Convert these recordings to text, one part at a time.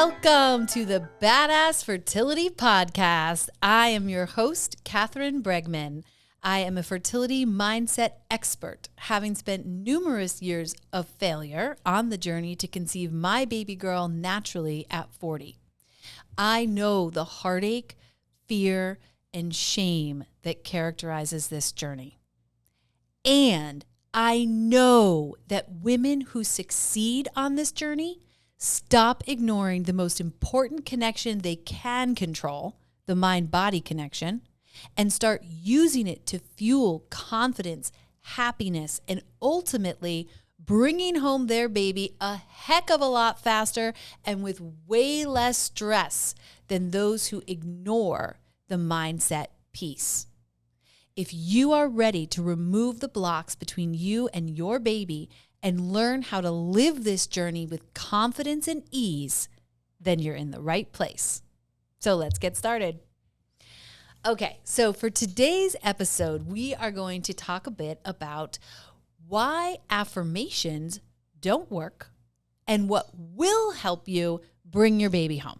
Welcome to the Badass Fertility Podcast. I am your host, Katherine Bregman. I am a fertility mindset expert, having spent numerous years of failure on the journey to conceive my baby girl naturally at 40. I know the heartache, fear, and shame that characterizes this journey. And I know that women who succeed on this journey stop ignoring the most important connection they can control, the mind-body connection, and start using it to fuel confidence, happiness, and ultimately bringing home their baby a heck of a lot faster and with way less stress than those who ignore the mindset piece. If you are ready to remove the blocks between you and your baby and learn how to live this journey with confidence and ease, then you're in the right place. So let's get started. Okay, so for today's episode, we are going to talk a bit about why affirmations don't work and what will help you bring your baby home.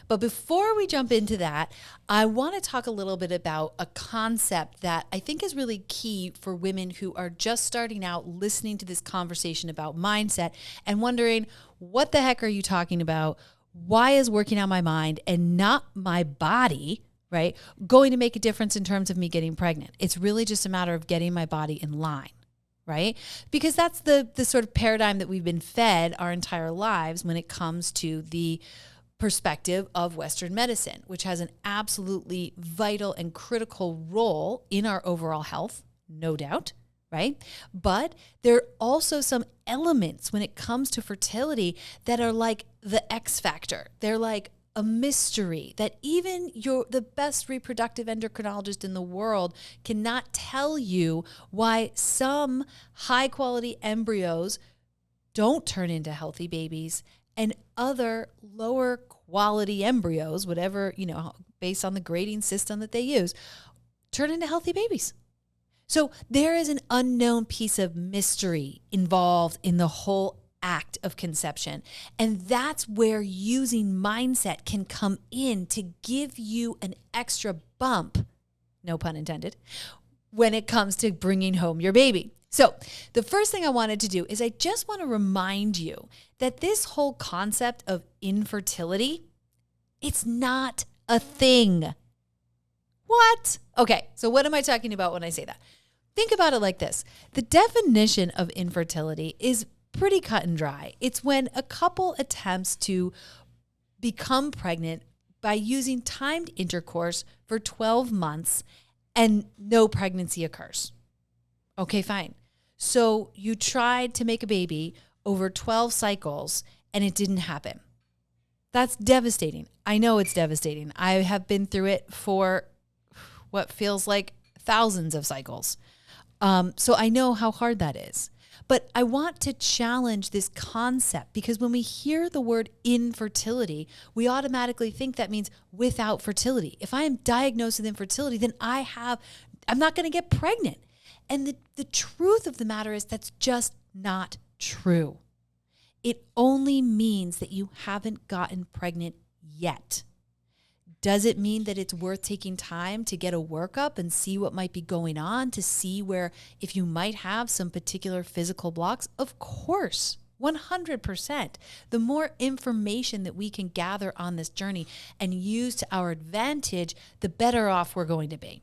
But before we jump into that, I want to talk a little bit about a concept that I think is really key for women who are just starting out listening to this conversation about mindset and wondering, what the heck are you talking about? Why is working on my mind and not my body, right, going to make a difference in terms of me getting pregnant? It's really just a matter of getting my body in line, right? Because that's the sort of paradigm that we've been fed our entire lives when it comes to the perspective of Western medicine, which has an absolutely vital and critical role in our overall health, no doubt, right? But there are also some elements when it comes to fertility that are like the X factor. They're like a mystery that even the best reproductive endocrinologist in the world cannot tell you why some high quality embryos don't turn into healthy babies and other lower quality embryos, whatever, based on the grading system that they use, turn into healthy babies. So there is an unknown piece of mystery involved in the whole act of conception. And that's where using mindset can come in to give you an extra bump, no pun intended, when it comes to bringing home your baby. So the first thing I wanted to do is I just want to remind you that this whole concept of infertility, it's not a thing. What? Okay, so what am I talking about when I say that? Think about it like this. The definition of infertility is pretty cut and dry. It's when a couple attempts to become pregnant by using timed intercourse for 12 months and no pregnancy occurs. Okay, fine. So you tried to make a baby over 12 cycles and it didn't happen. That's devastating. I know it's devastating. I have been through it for what feels like thousands of cycles. So I know how hard that is. But I want to challenge this concept because when we hear the word infertility, we automatically think that means without fertility. If I am diagnosed with infertility, then I'm not going to get pregnant. And the truth of the matter is that's just not true. It only means that you haven't gotten pregnant yet. Does it mean that it's worth taking time to get a workup and see what might be going on, to see where if you might have some particular physical blocks? Of course, 100%. The more information that we can gather on this journey and use to our advantage, the better off we're going to be.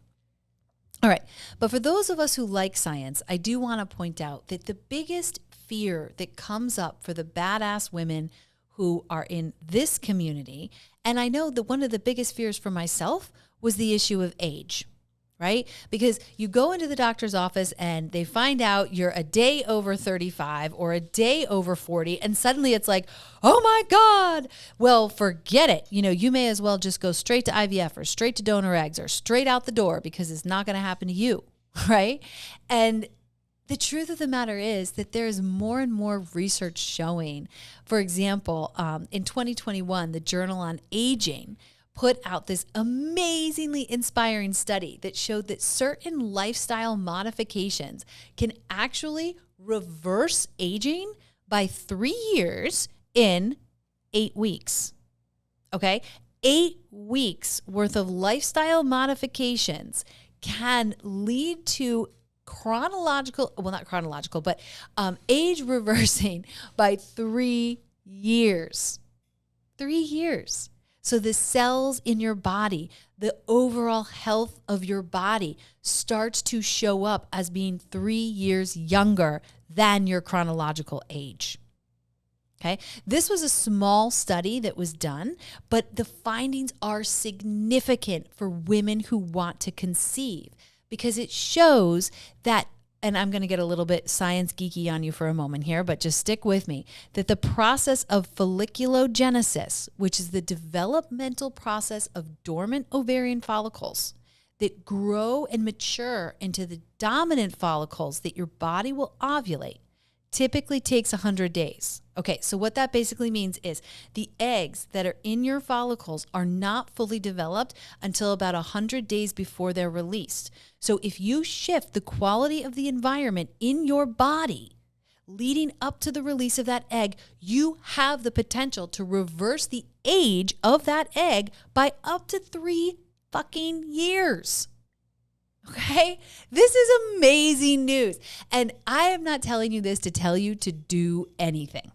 All right, but for those of us who like science, I do want to point out that the biggest fear that comes up for the badass women who are in this community, and I know that one of the biggest fears for myself was the issue of age, right? Because you go into the doctor's office and they find out you're a day over 35 or a day over 40, and suddenly it's like, oh my God, well, forget it. You may as well just go straight to IVF or straight to donor eggs or straight out the door because it's not going to happen to you, right? And the truth of the matter is that there is more and more research showing, for example, in 2021, the Journal on Aging put out this amazingly inspiring study that showed that certain lifestyle modifications can actually reverse aging by 3 years in 8 weeks. Okay? 8 weeks worth of lifestyle modifications can lead to age reversing by 3 years. 3 years. So the cells in your body, the overall health of your body starts to show up as being 3 years younger than your chronological age. Okay. This was a small study that was done, but the findings are significant for women who want to conceive because it shows that, and I'm going to get a little bit science geeky on you for a moment here, but just stick with me, that the process of folliculogenesis, which is the developmental process of dormant ovarian follicles that grow and mature into the dominant follicles that your body will ovulate, typically takes 100 days. Okay, so what that basically means is the eggs that are in your follicles are not fully developed until about 100 days before they're released. So if you shift the quality of the environment in your body leading up to the release of that egg, you have the potential to reverse the age of that egg by up to 3 fucking years. Okay? This is amazing news. And I am not telling you this to tell you to do anything,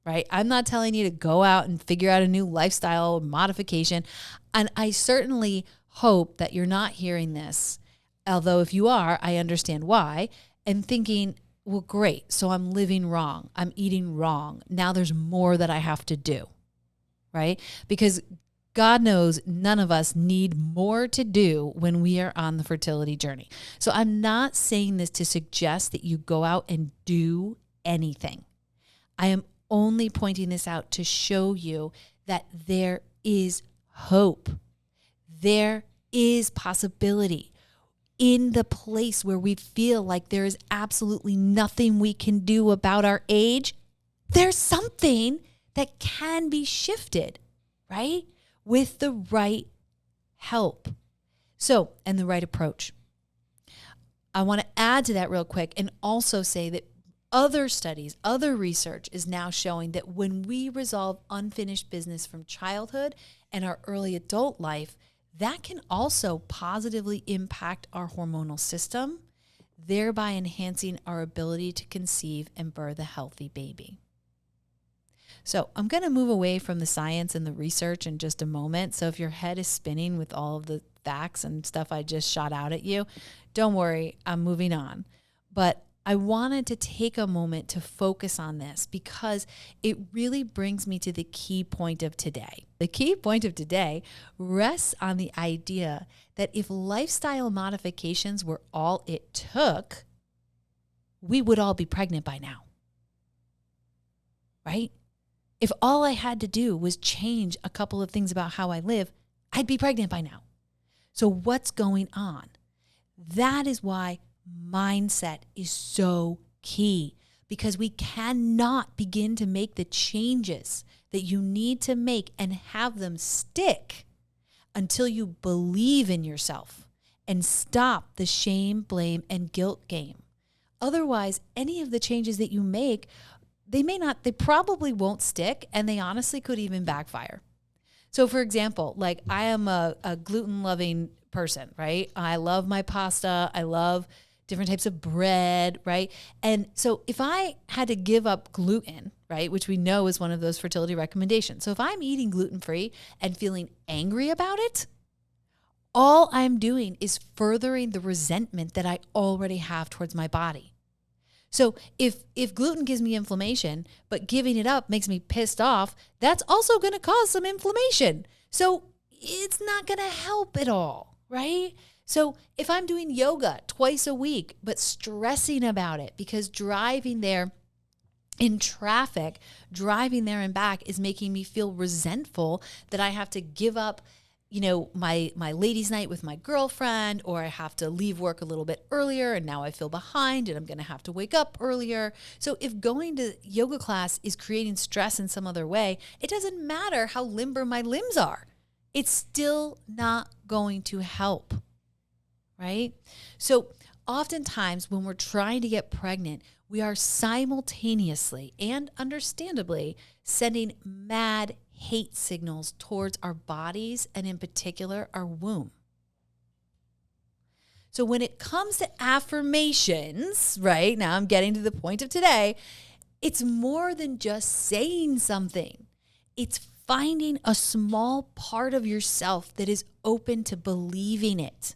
right? I'm not telling you to go out and figure out a new lifestyle modification. And I certainly hope that you're not hearing this, although if you are, I understand why, and thinking, well, great, so I'm living wrong. I'm eating wrong. Now there's more that I have to do, right? Because God knows none of us need more to do when we are on the fertility journey. So I'm not saying this to suggest that you go out and do anything. I am only pointing this out to show you that there is hope. There is possibility. In the place where we feel like there is absolutely nothing we can do about our age, there's something that can be shifted, right? With the right help. So, and the right approach. I want to add to that real quick and also say that other studies, other research is now showing that when we resolve unfinished business from childhood and our early adult life, that can also positively impact our hormonal system, thereby enhancing our ability to conceive and birth a healthy baby. So I'm going to move away from the science and the research in just a moment. So if your head is spinning with all of the facts and stuff I just shot out at you, don't worry, I'm moving on. But I wanted to take a moment to focus on this because it really brings me to the key point of today. The key point of today rests on the idea that if lifestyle modifications were all it took, we would all be pregnant by now, right? If all I had to do was change a couple of things about how I live, I'd be pregnant by now. So what's going on? That is why mindset is so key, because we cannot begin to make the changes that you need to make and have them stick until you believe in yourself and stop the shame, blame, and guilt game. Otherwise, any of the changes that you make, they probably won't stick, and they honestly could even backfire. So for example, like I am a gluten-loving person, right? I love my pasta. I love different types of bread, right? And so if I had to give up gluten, right, which we know is one of those fertility recommendations. So if I'm eating gluten-free and feeling angry about it, all I'm doing is furthering the resentment that I already have towards my body. So if gluten gives me inflammation, but giving it up makes me pissed off, that's also going to cause some inflammation. So it's not going to help at all, right? So if I'm doing yoga twice a week, but stressing about it because driving there in traffic, driving there and back is making me feel resentful that I have to give up, my ladies' night with my girlfriend, or I have to leave work a little bit earlier and now I feel behind and I'm going to have to wake up earlier. So if going to yoga class is creating stress in some other way, it doesn't matter how limber my limbs are. It's still not going to help, right? So oftentimes when we're trying to get pregnant, we are simultaneously and understandably sending mad hate signals towards our bodies and in particular our womb. So when it comes to affirmations, right, now I'm getting to the point of today, it's more than just saying something. It's finding a small part of yourself that is open to believing it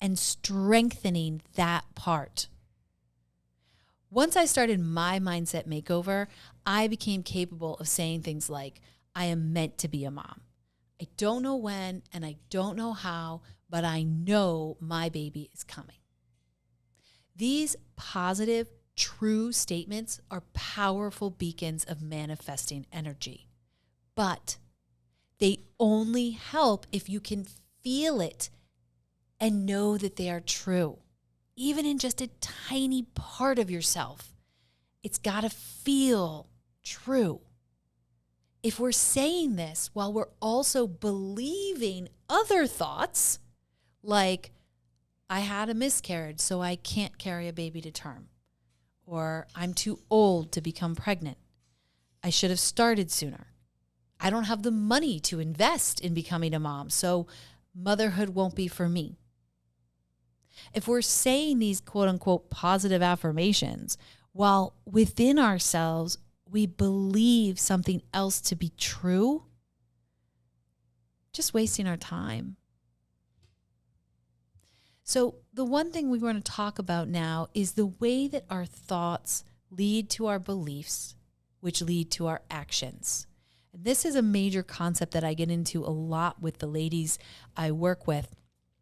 and strengthening that part. Once I started my mindset makeover, I became capable of saying things like, I am meant to be a mom. I don't know when and I don't know how, but I know my baby is coming. These positive, true statements are powerful beacons of manifesting energy, but they only help if you can feel it and know that they are true, even in just a tiny part of yourself. It's got to feel true. If we're saying this while we're also believing other thoughts, like, I had a miscarriage, so I can't carry a baby to term, or I'm too old to become pregnant, I should have started sooner, I don't have the money to invest in becoming a mom, so motherhood won't be for me. If we're saying these quote unquote positive affirmations while within ourselves we believe something else to be true, just wasting our time. So the one thing we want to talk about now is the way that our thoughts lead to our beliefs, which lead to our actions. And this is a major concept that I get into a lot with the ladies I work with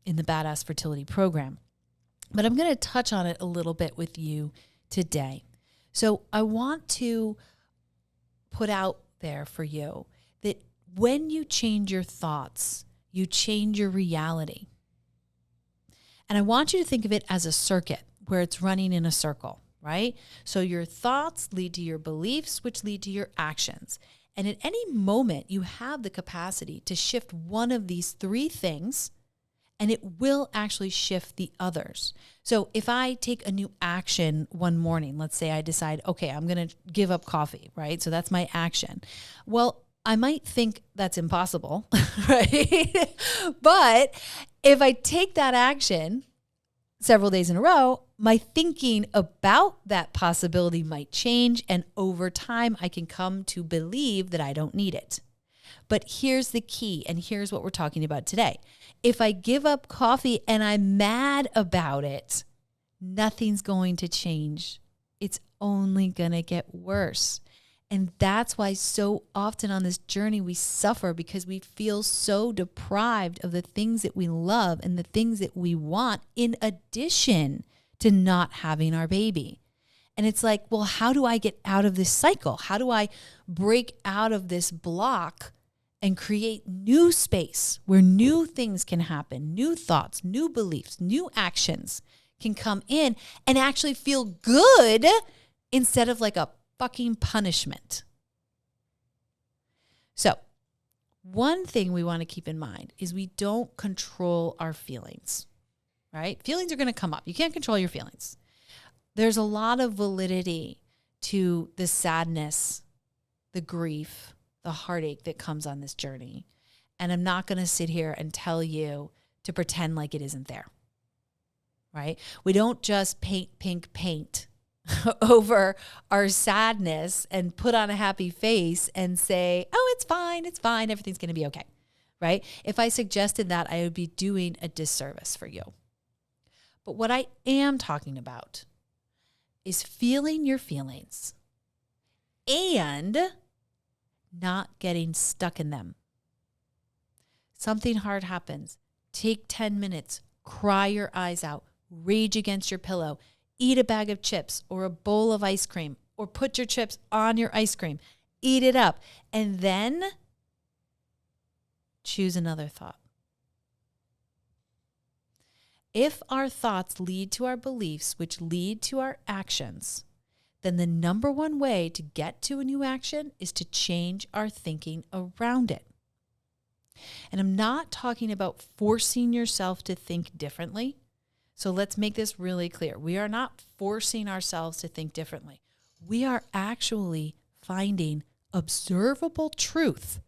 in the Badass Fertility Program. But I'm going to touch on it a little bit with you today. So I want to put out there for you that when you change your thoughts, you change your reality. And I want you to think of it as a circuit where it's running in a circle, right? So your thoughts lead to your beliefs, which lead to your actions. And at any moment, you have the capacity to shift one of these three things, and it will actually shift the others. So if I take a new action one morning, let's say I decide, okay, I'm going to give up coffee, right? So that's my action. Well, I might think that's impossible, right? But if I take that action several days in a row, my thinking about that possibility might change. And over time, I can come to believe that I don't need it. But here's the key, and here's what we're talking about today. If I give up coffee and I'm mad about it, nothing's going to change. It's only going to get worse. And that's why so often on this journey we suffer, because we feel so deprived of the things that we love and the things that we want, in addition to not having our baby. And it's like, well, how do I get out of this cycle? How do I break out of this block and create new space where new things can happen, new thoughts, new beliefs, new actions can come in and actually feel good instead of like a fucking punishment? So one thing we want to keep in mind is we don't control our feelings, right? Feelings are going to come up. You can't control your feelings. There's a lot of validity to the sadness, the grief, the heartache that comes on this journey. And I'm not going to sit here and tell you to pretend like it isn't there, right? We don't just paint pink paint over our sadness and put on a happy face and say, oh, it's fine, everything's going to be okay, right? If I suggested that, I would be doing a disservice for you. But what I am talking about is feeling your feelings and not getting stuck in them. Something hard happens. Take 10 minutes, cry your eyes out, rage against your pillow, eat a bag of chips or a bowl of ice cream, or put your chips on your ice cream, eat it up, and then choose another thought. If our thoughts lead to our beliefs, which lead to our actions, then the number one way to get to a new action is to change our thinking around it. And I'm not talking about forcing yourself to think differently. So let's make this really clear. We are not forcing ourselves to think differently. We are actually finding observable truth,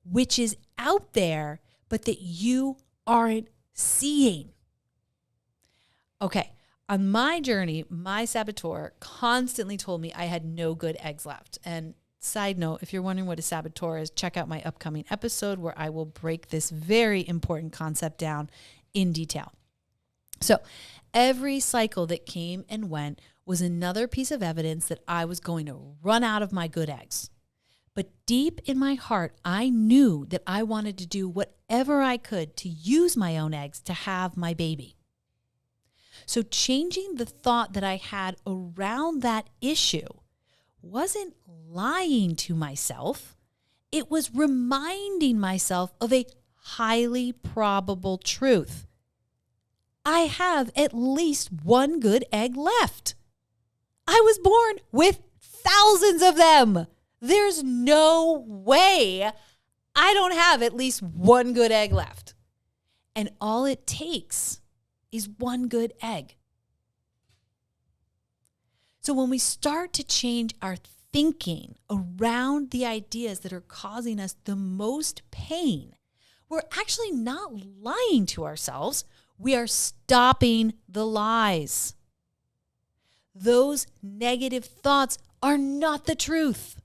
which is out there, but that you aren't seeing. Okay, on my journey, my saboteur constantly told me I had no good eggs left. And side note, if you're wondering what a saboteur is, check out my upcoming episode where I will break this very important concept down in detail. So every cycle that came and went was another piece of evidence that I was going to run out of my good eggs. But deep in my heart, I knew that I wanted to do whatever I could to use my own eggs to have my baby. So changing the thought that I had around that issue wasn't lying to myself. It was reminding myself of a highly probable truth. I have at least one good egg left. I was born with thousands of them. There's no way I don't have at least one good egg left. And all it takes is one good egg. So when we start to change our thinking around the ideas that are causing us the most pain, we're actually not lying to ourselves. We are stopping the lies. Those negative thoughts are not the truth.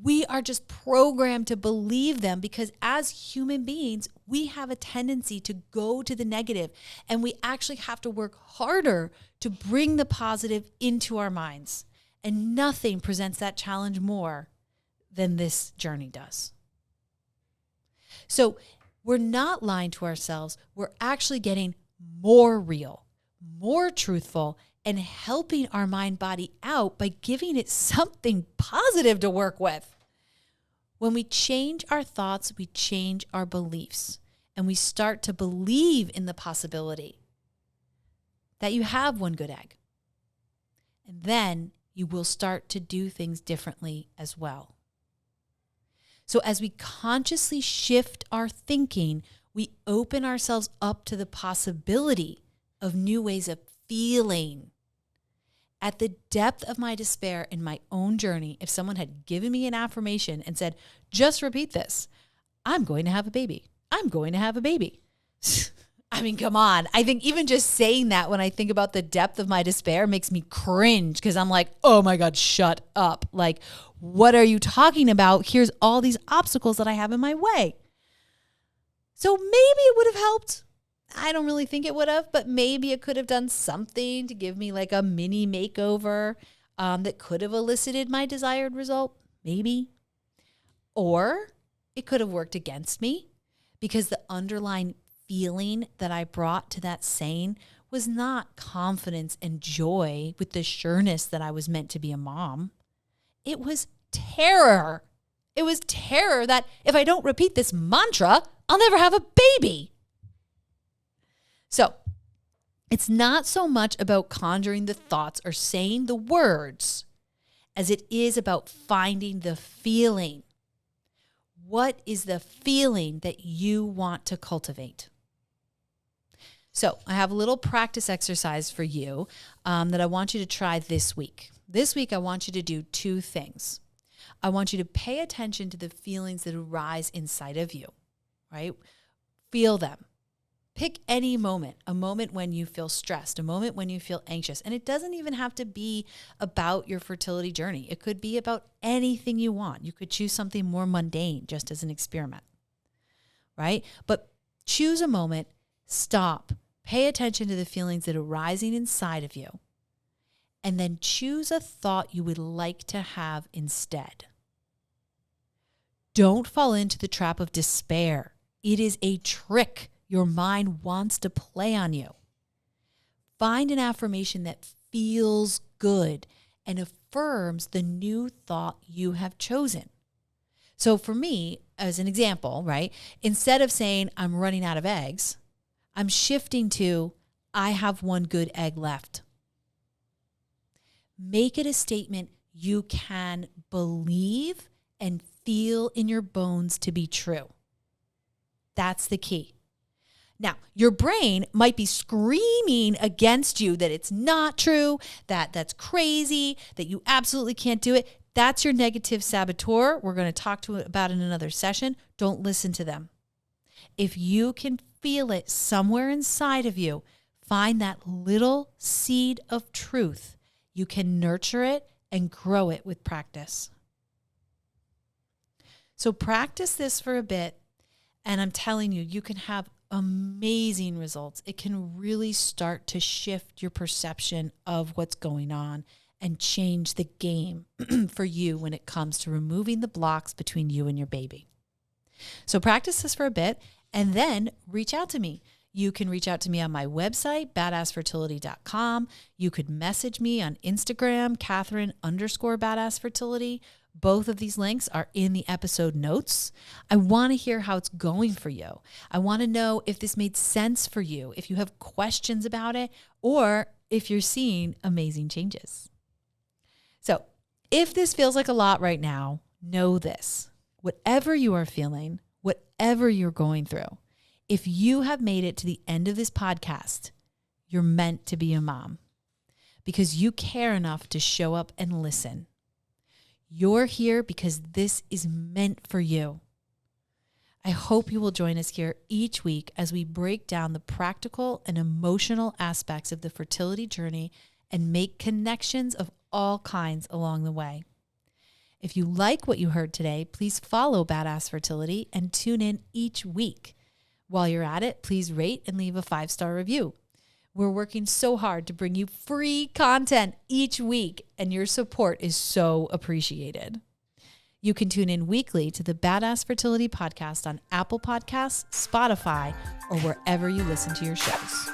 We are just programmed to believe them because as human beings, we have a tendency to go to the negative, and we actually have to work harder to bring the positive into our minds. And nothing presents that challenge more than this journey does. So we're not lying to ourselves. We're actually getting more real, more truthful, and helping our mind body out by giving it something positive to work with. When we change our thoughts, we change our beliefs, and we start to believe in the possibility that you have one good egg. And then you will start to do things differently as well. So as we consciously shift our thinking, we open ourselves up to the possibility of new ways of feeling. At the depth of my despair in my own journey, if someone had given me an affirmation and said, just repeat this, I'm going to have a baby. I'm going to have a baby. I mean, come on. I think even just saying that when I think about the depth of my despair makes me cringe because I'm like, oh my God, shut up. Like, what are you talking about? Here's all these obstacles that I have in my way. So maybe it would have helped. I don't really think it would have, but maybe it could have done something to give me like a mini makeover that could have elicited my desired result, maybe. Or it could have worked against me because the underlying feeling that I brought to that saying was not confidence and joy with the sureness that I was meant to be a mom. It was terror. It was terror that if I don't repeat this mantra, I'll never have a baby. So it's not so much about conjuring the thoughts or saying the words as it is about finding the feeling. What is the feeling that you want to cultivate? So I have a little practice exercise for you that I want you to try this week. This week, I want you to do two things. I want you to pay attention to the feelings that arise inside of you, right? Feel them. Pick any moment, a moment when you feel stressed, a moment when you feel anxious. And it doesn't even have to be about your fertility journey. It could be about anything you want. You could choose something more mundane just as an experiment, right? But choose a moment, stop, pay attention to the feelings that are rising inside of you, and then choose a thought you would like to have instead. Don't fall into the trap of despair. It is a trick your mind wants to play on you. Find an affirmation that feels good and affirms the new thought you have chosen. So for me, as an example, right, instead of saying I'm running out of eggs, I'm shifting to I have one good egg left. Make it a statement you can believe and feel in your bones to be true. That's the key. Now, your brain might be screaming against you that it's not true, that that's crazy, that you absolutely can't do it. That's your negative saboteur. We're going to talk about in another session. Don't listen to them. If you can feel it somewhere inside of you, find that little seed of truth. You can nurture it and grow it with practice. So practice this for a bit, and I'm telling you, you can have amazing results. It can really start to shift your perception of what's going on and change the game for you when it comes to removing the blocks between you and your baby. So practice this for a bit and then reach out to me. You can reach out to me on my website, badassfertility.com. You could message me on Instagram, Catherine_badassfertility. Both of these links are in the episode notes. I want to hear how it's going for you. I want to know if this made sense for you, if you have questions about it, or if you're seeing amazing changes. So if this feels like a lot right now, know this. Whatever you are feeling, whatever you're going through, if you have made it to the end of this podcast, you're meant to be a mom because you care enough to show up and listen. You're here because this is meant for you. I hope you will join us here each week as we break down the practical and emotional aspects of the fertility journey and make connections of all kinds along the way. If you like what you heard today, please follow Badass Fertility and tune in each week. While you're at it, please rate and leave a 5-star review. We're working so hard to bring you free content each week, and your support is so appreciated. You can tune in weekly to the Badass Fertility Podcast on Apple Podcasts, Spotify, or wherever you listen to your shows.